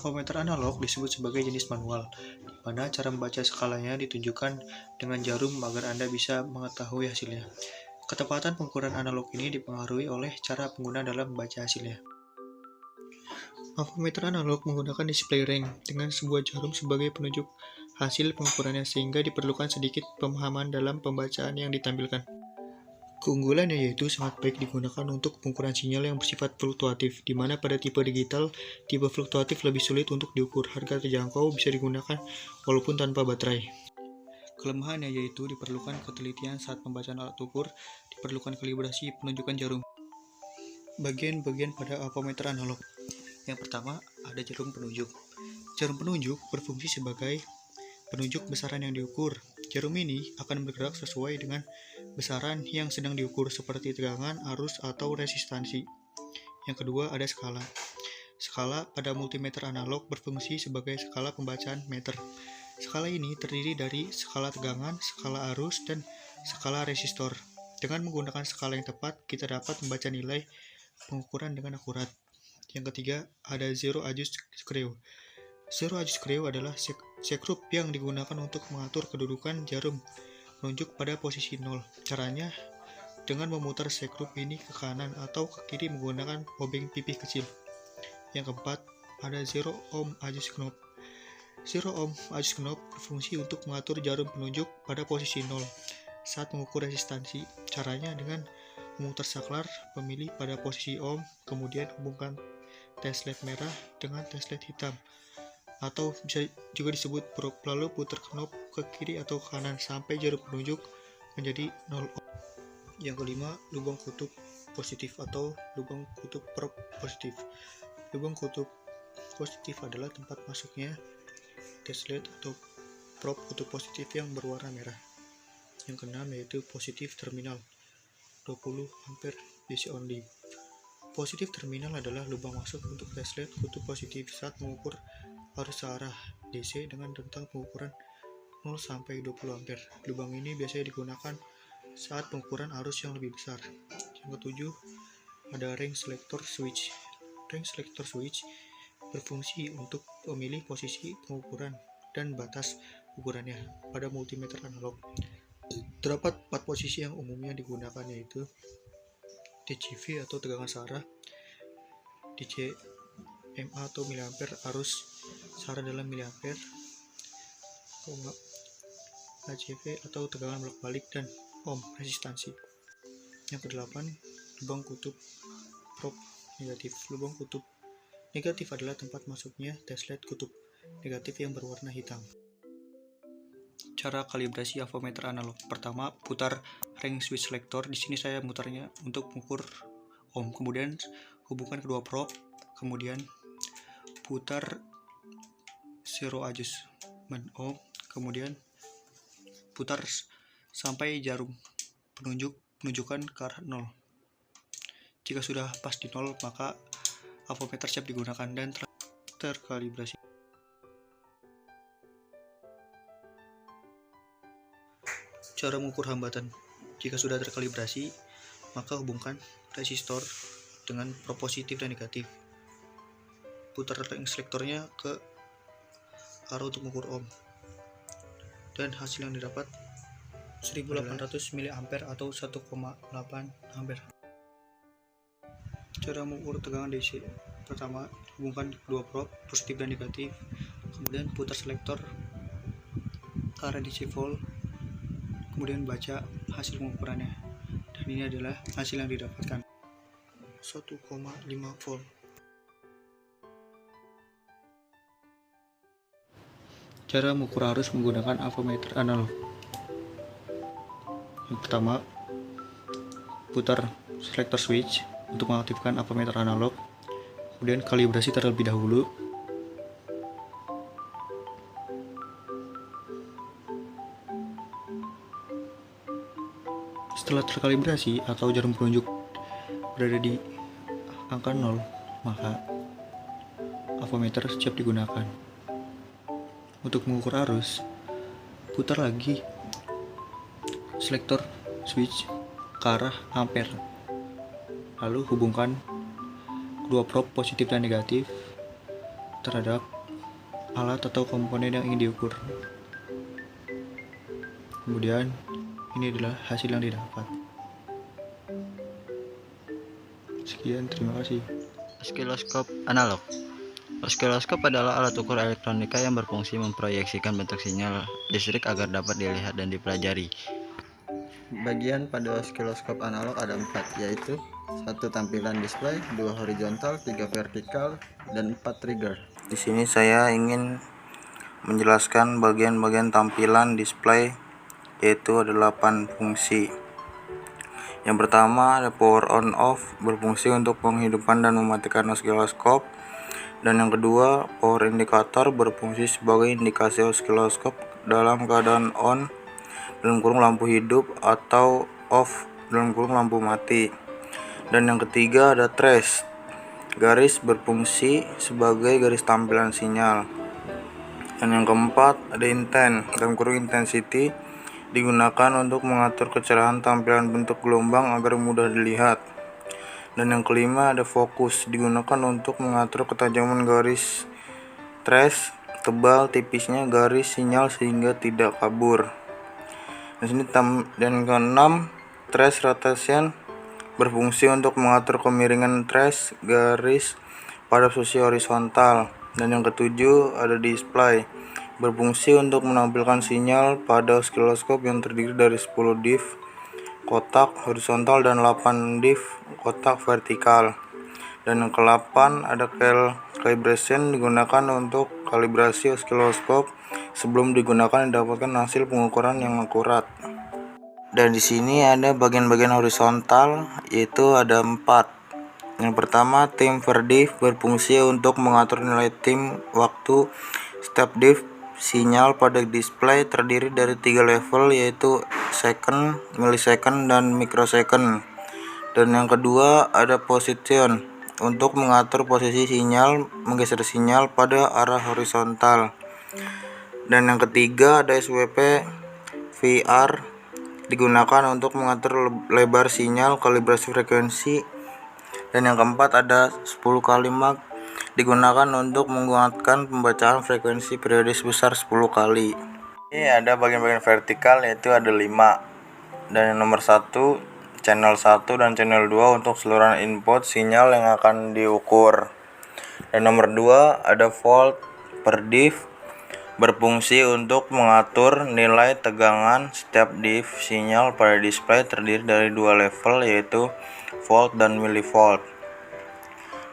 Avometer analog disebut sebagai jenis manual, di mana cara membaca skalanya ditunjukkan dengan jarum agar Anda bisa mengetahui hasilnya. Ketepatan pengukuran analog ini dipengaruhi oleh cara pengguna dalam membaca hasilnya. Avometer analog menggunakan display ring dengan sebuah jarum sebagai penunjuk hasil pengukurannya sehingga diperlukan sedikit pemahaman dalam pembacaan yang ditampilkan. Keunggulannya yaitu sangat baik digunakan untuk pengukuran sinyal yang bersifat fluktuatif, di mana pada tipe digital, tipe fluktuatif lebih sulit untuk diukur. Harga terjangkau bisa digunakan walaupun tanpa baterai. Kelemahannya yaitu diperlukan ketelitian saat pembacaan alat ukur, diperlukan kalibrasi penunjukan jarum. Bagian-bagian pada avometer analog. Yang pertama, ada jarum penunjuk. Jarum penunjuk berfungsi sebagai penunjuk besaran yang diukur. Jarum ini akan bergerak sesuai dengan besaran yang sedang diukur seperti tegangan, arus, atau resistansi. Yang kedua, ada skala. Skala pada multimeter analog berfungsi sebagai skala pembacaan meter. Skala ini terdiri dari skala tegangan, skala arus, dan skala resistor. Dengan menggunakan skala yang tepat, kita dapat membaca nilai pengukuran dengan akurat. Yang ketiga, ada zero adjust screw. Zero adjust screw adalah sekrup yang digunakan untuk mengatur kedudukan jarum menunjuk pada posisi 0. Caranya dengan memutar sekrup ini ke kanan atau ke kiri menggunakan obeng pipih kecil. Yang keempat, ada zero ohm adjust knob. Zero ohm adjust knob berfungsi untuk mengatur jarum penunjuk pada posisi 0 saat mengukur resistansi. Caranya dengan memutar saklar pemilih pada posisi ohm, kemudian hubungkan teslet merah dengan teslet hitam, atau bisa juga disebut probe, lalu putar knob ke kiri atau ke kanan sampai jarum penunjuk menjadi 0 ohm. Yang kelima, lubang kutub positif atau lubang kutub probe positif. Lubang kutub positif adalah tempat masuknya teslet atau probe kutub positif yang berwarna merah. Yang keenam yaitu positif terminal 20 ampere DC only. Positif terminal adalah lubang masuk untuk teslet kutub positif saat mengukur arus searah DC dengan rentang pengukuran 0 sampai 20 ampere. Lubang ini biasanya digunakan saat pengukuran arus yang lebih besar. Yang ketujuh, ada ring selector switch. Ring selector switch berfungsi untuk memilih posisi pengukuran dan batas ukurannya pada multimeter analog. Terdapat 4 posisi yang umumnya digunakan yaitu DCV atau tegangan searah, DCMA atau miliampere arus searah dalam miliampere, HCV atau tegangan bolak-balik, dan ohm resistansi. Yang kedelapan, lubang kutub probe negatif. Lubang kutub negatif adalah tempat masuknya teslet kutub negatif yang berwarna hitam. Cara kalibrasi avometer analog. Pertama, putar ring switch selector. Di sini saya mutarnya untuk mengukur ohm. Kemudian hubungkan kedua probe. Kemudian putar zero adjustment ohm. Kemudian putar sampai jarum penunjukan ke arah 0. Jika sudah pas di 0, maka avometer siap digunakan dan terkalibrasi. Cara mengukur hambatan. Jika sudah terkalibrasi, maka hubungkan resistor dengan probe positif dan negatif. Putar ring selektornya ke arah untuk mengukur ohm. Dan hasil yang didapat 1800 mA atau 1,8 ampere. Cara mengukur tegangan DC. Pertama, hubungkan kedua probe positif dan negatif. Kemudian putar selektor ke arah DC volt. Kemudian baca hasil pengukurannya, dan ini adalah hasil yang didapatkan 1,5 volt. Cara mengukur arus menggunakan avometer analog. Yang pertama, putar selector switch untuk mengaktifkan avometer analog, kemudian kalibrasi terlebih dahulu. Setelah terkalibrasi atau jarum penunjuk berada di angka 0, maka avometer siap digunakan. Untuk mengukur arus, putar lagi selektor switch ke arah ampere. Lalu hubungkan kedua probe positif dan negatif terhadap alat atau komponen yang ingin diukur. Kemudian, ini adalah hasil yang didapat. Sekian, terima kasih. Oskiloskop analog. Oskiloskop adalah alat ukur elektronika yang berfungsi memproyeksikan bentuk sinyal listrik agar dapat dilihat dan dipelajari. Bagian pada oskiloskop analog ada 4, yaitu 1 tampilan display, 2 horizontal, 3 vertikal, dan 4 trigger. Di sini saya ingin menjelaskan bagian-bagian tampilan display, yaitu ada 8 fungsi. Yang pertama ada power on off, berfungsi untuk menghidupkan dan mematikan oskiloskop. Dan yang kedua, power indikator, berfungsi sebagai indikasi oskiloskop dalam keadaan on dalam kurung lampu hidup atau off dalam kurung lampu mati. Dan yang ketiga ada trace, garis, berfungsi sebagai garis tampilan sinyal. Dan yang keempat ada intent, dalam kurung intensity, digunakan untuk mengatur kecerahan tampilan bentuk gelombang agar mudah dilihat. Dan yang kelima ada fokus, digunakan untuk mengatur ketajaman garis trace, tebal tipisnya garis sinyal sehingga tidak kabur. Dan keenam, trace rotation, berfungsi untuk mengatur kemiringan trace garis pada posisi horizontal. Dan yang ketujuh ada display, berfungsi untuk menampilkan sinyal pada oskiloskop yang terdiri dari 10 div kotak horizontal dan 8 div kotak vertikal. Dan yang ke-8 ada calibration, digunakan untuk kalibrasi oskiloskop sebelum digunakan didapatkan hasil pengukuran yang akurat. Dan di sini ada bagian-bagian horizontal, yaitu ada 4. Yang pertama, tim per div, berfungsi untuk mengatur nilai tim waktu step div sinyal pada display, terdiri dari 3 level, yaitu second, millisecond, dan microsecond. Dan yang kedua ada position, untuk mengatur posisi sinyal, menggeser sinyal pada arah horizontal. Dan yang ketiga ada SWP VR, digunakan untuk mengatur lebar sinyal, kalibrasi frekuensi. Dan yang keempat ada 10 kali Mach, digunakan untuk menguatkan pembacaan frekuensi periode sebesar 10 kali. Ini ada bagian-bagian vertikal, yaitu ada 5. Dan yang nomor 1 channel 1 dan channel 2 untuk seluruh input sinyal yang akan diukur. Dan nomor 2 ada volt per div, berfungsi untuk mengatur nilai tegangan setiap div sinyal pada display, terdiri dari 2 level, yaitu volt dan millivolt.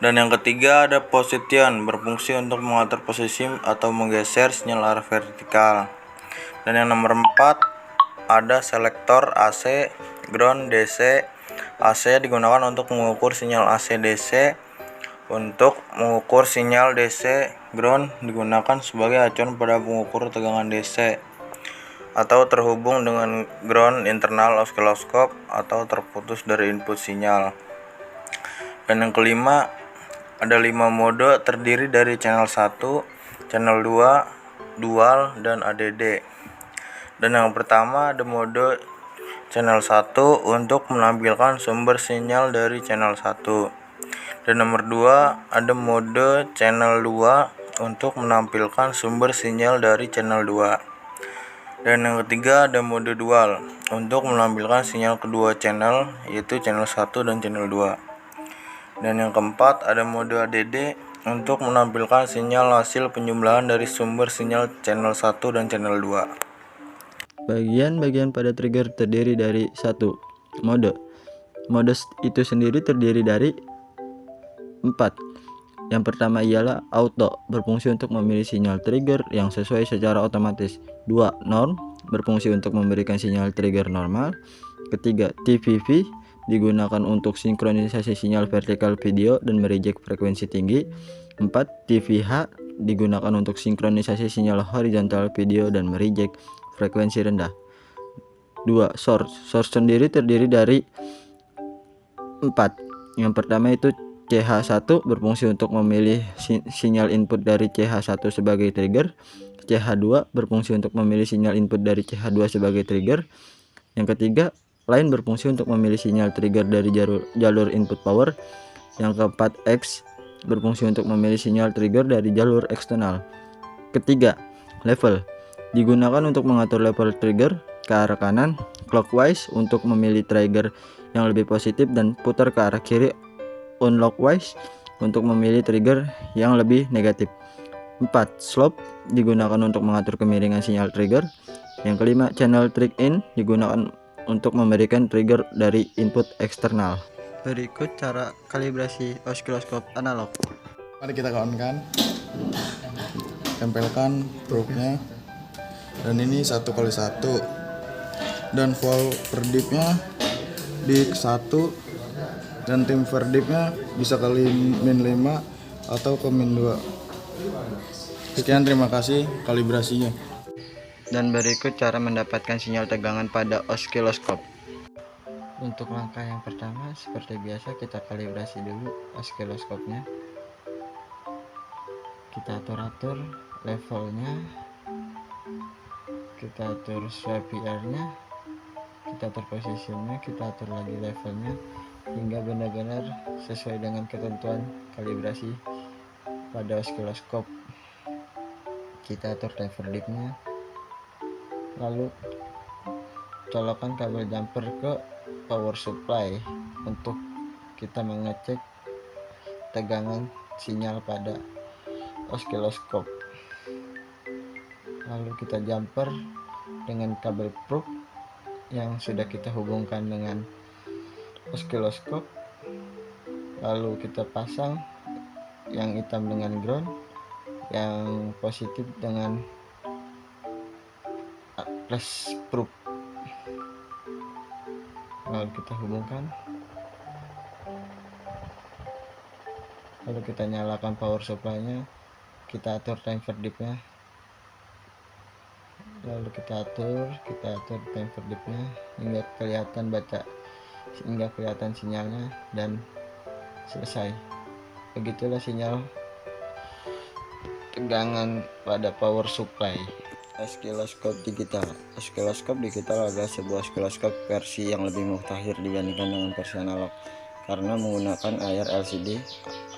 Dan yang ketiga ada position, berfungsi untuk mengatur posisi atau menggeser sinyal arah vertikal. Dan yang nomor 4 ada selektor AC, ground, DC. AC digunakan untuk mengukur sinyal AC DC. Untuk mengukur sinyal DC, ground digunakan sebagai acuan pada pengukur tegangan DC atau terhubung dengan ground internal oskiloskop atau terputus dari input sinyal. Dan yang kelima ada 5 mode, terdiri dari channel 1, channel 2, dual, dan ADD. Dan yang pertama ada mode channel 1 untuk menampilkan sumber sinyal dari channel 1. Dan nomor 2 ada mode channel 2 untuk menampilkan sumber sinyal dari channel 2. Dan yang ketiga ada mode dual untuk menampilkan sinyal kedua channel, yaitu channel 1 dan channel 2. Dan yang keempat ada mode ADD untuk menampilkan sinyal hasil penjumlahan dari sumber sinyal channel 1 dan channel 2. Bagian-bagian pada trigger terdiri dari 1. Mode. Mode itu sendiri terdiri dari 4. Yang pertama ialah auto, berfungsi untuk memilih sinyal trigger yang sesuai secara otomatis. 2. Norm, berfungsi untuk memberikan sinyal trigger normal. Ketiga, TVV, digunakan untuk sinkronisasi sinyal vertikal video dan mereject frekuensi tinggi. 4. TVH, digunakan untuk sinkronisasi sinyal horizontal video dan mereject frekuensi rendah. 2. Source sendiri terdiri dari 4. Yang pertama itu CH1, berfungsi untuk memilih sinyal input dari CH1 sebagai trigger. CH2 berfungsi untuk memilih sinyal input dari CH2 sebagai trigger. Yang ketiga, line, berfungsi untuk memilih sinyal trigger dari jalur input power. Yang keempat, X berfungsi untuk memilih sinyal trigger dari jalur eksternal. Ketiga, level digunakan untuk mengatur level trigger ke arah kanan, clockwise untuk memilih trigger yang lebih positif, dan putar ke arah kiri, unlockwise untuk memilih trigger yang lebih negatif. 4. Slope digunakan untuk mengatur kemiringan sinyal trigger. Yang kelima, channel trick in digunakan untuk memberikan trigger dari input eksternal. Berikut cara kalibrasi osiloskop analog. Mari kita kawankan, tempelkan probe-nya, dan ini 1x1, dan volt verdipnya di 1, dan tim verdipnya bisa kali min 5 atau ke min 2. Sekian, terima kasih kalibrasinya. Dan berikut cara mendapatkan sinyal tegangan pada osiloskop. Untuk langkah yang pertama, seperti biasa kita kalibrasi dulu osiloskopnya. Kita atur levelnya, kita atur swipe nya, kita atur posisinya, kita atur lagi levelnya hingga benar-benar sesuai dengan ketentuan kalibrasi pada osiloskop. Kita atur time verdipnya, lalu colokkan kabel jumper ke power supply untuk kita mengecek tegangan sinyal pada osiloskop. Lalu kita jumper dengan kabel probe yang sudah kita hubungkan dengan osiloskop, lalu kita pasang yang hitam dengan ground, yang positif dengan plus probe. Lalu kita hubungkan, lalu kita nyalakan power supply nya, kita atur time verdipnya, lalu kita atur time verdipnya hingga kelihatan sinyalnya, dan selesai. Begitulah sinyal tegangan pada power supply. Osiloskop digital. Osiloskop digital adalah sebuah osiloskop versi yang lebih mutakhir dibandingkan dengan versi analog karena menggunakan layar LCD.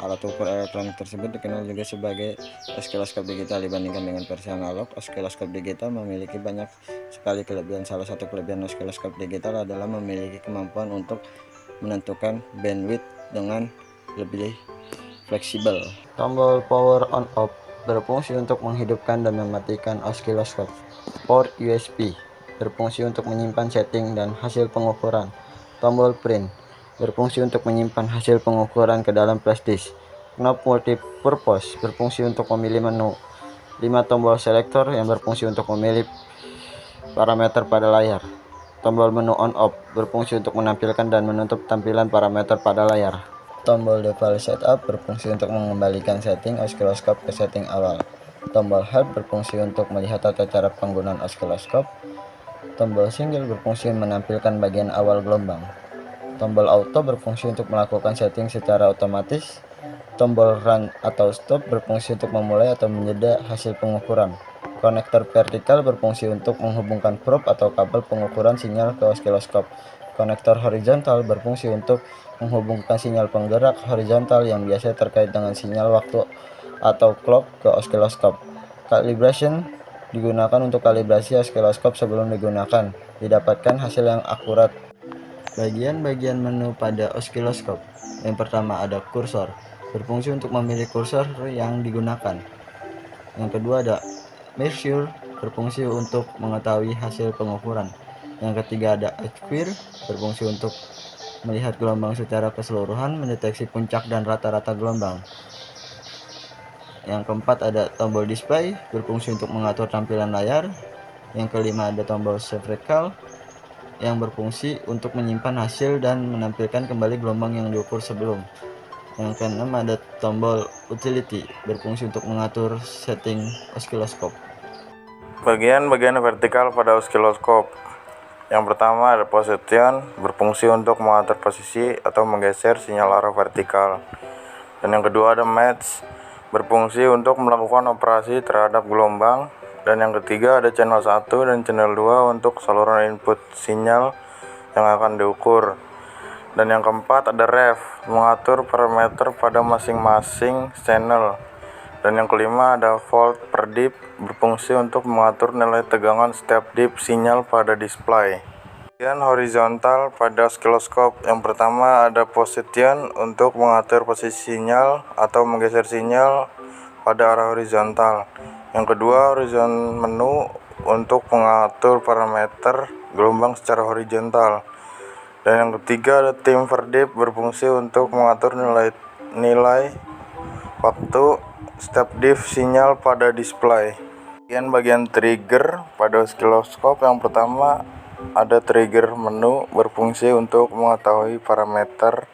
Alat ukur elektronik tersebut dikenal juga sebagai osiloskop digital. Dibandingkan dengan versi analog, osiloskop digital memiliki banyak sekali kelebihan. Salah satu kelebihan osiloskop digital adalah memiliki kemampuan untuk menentukan bandwidth dengan lebih fleksibel. Tombol power on off berfungsi untuk menghidupkan dan mematikan osiloskop. Port USB berfungsi untuk menyimpan setting dan hasil pengukuran. Tombol print berfungsi untuk menyimpan hasil pengukuran ke dalam flash disk. Knob multipurpose berfungsi untuk memilih menu. 5 tombol selektor yang berfungsi untuk memilih parameter pada layar. Tombol menu on off berfungsi untuk menampilkan dan menutup tampilan parameter pada layar. Tombol default setup berfungsi untuk mengembalikan setting osiloskop ke setting awal. Tombol help berfungsi untuk melihat tata cara penggunaan osiloskop. Tombol single berfungsi menampilkan bagian awal gelombang. Tombol auto berfungsi untuk melakukan setting secara otomatis. Tombol run atau stop berfungsi untuk memulai atau menjeda hasil pengukuran. Konektor vertikal berfungsi untuk menghubungkan probe atau kabel pengukuran sinyal ke osiloskop. Konektor horizontal berfungsi untuk menghubungkan sinyal penggerak horizontal yang biasa terkait dengan sinyal waktu atau clock ke osiloskop. Calibration digunakan untuk kalibrasi osiloskop sebelum digunakan, didapatkan hasil yang akurat. Bagian-bagian menu pada osiloskop. Yang pertama ada kursor, berfungsi untuk memilih kursor yang digunakan. Yang kedua ada measure, berfungsi untuk mengetahui hasil pengukuran. Yang ketiga ada H-Sphere, berfungsi untuk melihat gelombang secara keseluruhan, mendeteksi puncak dan rata-rata gelombang. Yang keempat ada tombol display, berfungsi untuk mengatur tampilan layar. Yang kelima ada tombol save recall, yang berfungsi untuk menyimpan hasil dan menampilkan kembali gelombang yang diukur sebelum. Yang keenam ada tombol utility, berfungsi untuk mengatur setting osiloskop. Bagian-bagian vertikal pada osiloskop. Yang pertama ada position, berfungsi untuk mengatur posisi atau menggeser sinyal arah vertikal. Dan yang kedua ada match, berfungsi untuk melakukan operasi terhadap gelombang. Dan yang ketiga ada channel 1 dan channel 2 untuk saluran input sinyal yang akan diukur. Dan yang keempat ada ref, mengatur parameter pada masing-masing channel. Dan yang kelima ada volt per dip, berfungsi untuk mengatur nilai tegangan setiap dip sinyal pada display. Bagian horizontal pada oscilloscope, yang pertama ada position untuk mengatur posisi sinyal atau menggeser sinyal pada arah horizontal. Yang kedua horizon menu untuk mengatur parameter gelombang secara horizontal. Dan yang ketiga ada tim per dip, berfungsi untuk mengatur nilai waktu setiap dip sinyal pada display. Bagian trigger pada oscilloscope, yang pertama ada trigger menu, berfungsi untuk mengetahui parameter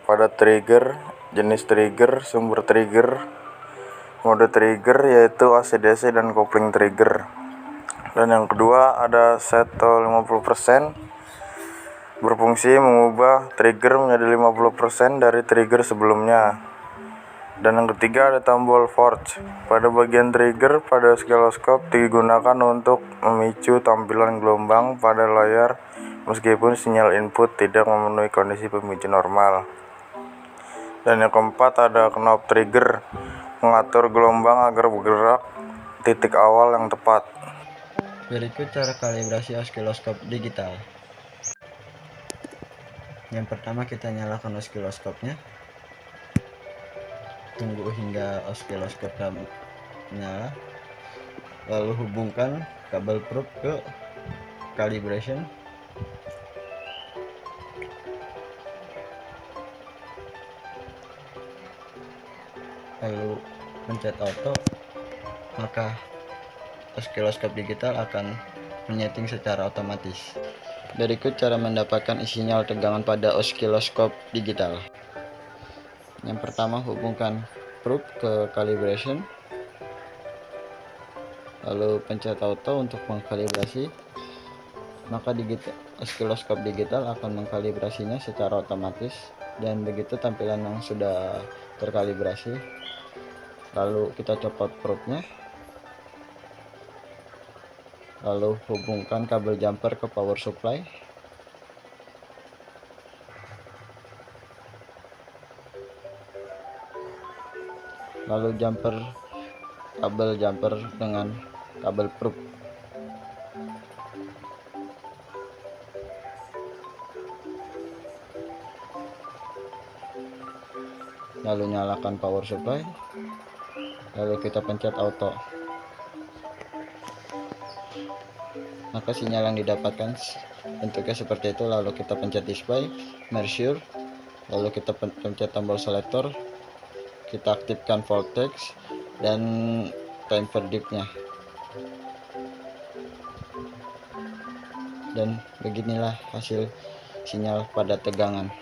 pada trigger, jenis trigger, sumber trigger, mode trigger yaitu AC/DC dan kopling trigger. Dan yang kedua ada set to 50%, berfungsi mengubah trigger menjadi 50% dari trigger sebelumnya. Dan yang ketiga ada tombol force. Pada bagian trigger pada oscilloscope digunakan untuk memicu tampilan gelombang pada layar meskipun sinyal input tidak memenuhi kondisi pemicu normal. Dan yang keempat ada knob trigger, mengatur gelombang agar bergerak titik awal yang tepat. Berikut cara kalibrasi oscilloscope digital. Yang pertama kita nyalakan oscilloscope-nya, tunggu hingga oscilloscope nyala, lalu hubungkan kabel probe ke calibration, lalu pencet auto, maka oscilloscope digital akan menyeting secara otomatis. Berikut cara mendapatkan sinyal tegangan pada oscilloscope digital. Yang pertama hubungkan probe ke calibration, lalu pencet auto untuk mengkalibrasi, maka oscilloscope digital akan mengkalibrasinya secara otomatis. Dan begitu tampilan yang sudah terkalibrasi. Lalu kita copot probe-nya, lalu hubungkan kabel jumper ke power supply, lalu kabel jumper dengan kabel probe, lalu nyalakan power supply, lalu kita pencet auto, maka sinyal yang didapatkan bentuknya seperti itu. Lalu kita pencet display, measure, lalu kita pencet tombol selector, kita aktifkan voltage dan time per dip-nya. Dan beginilah hasil sinyal pada tegangan.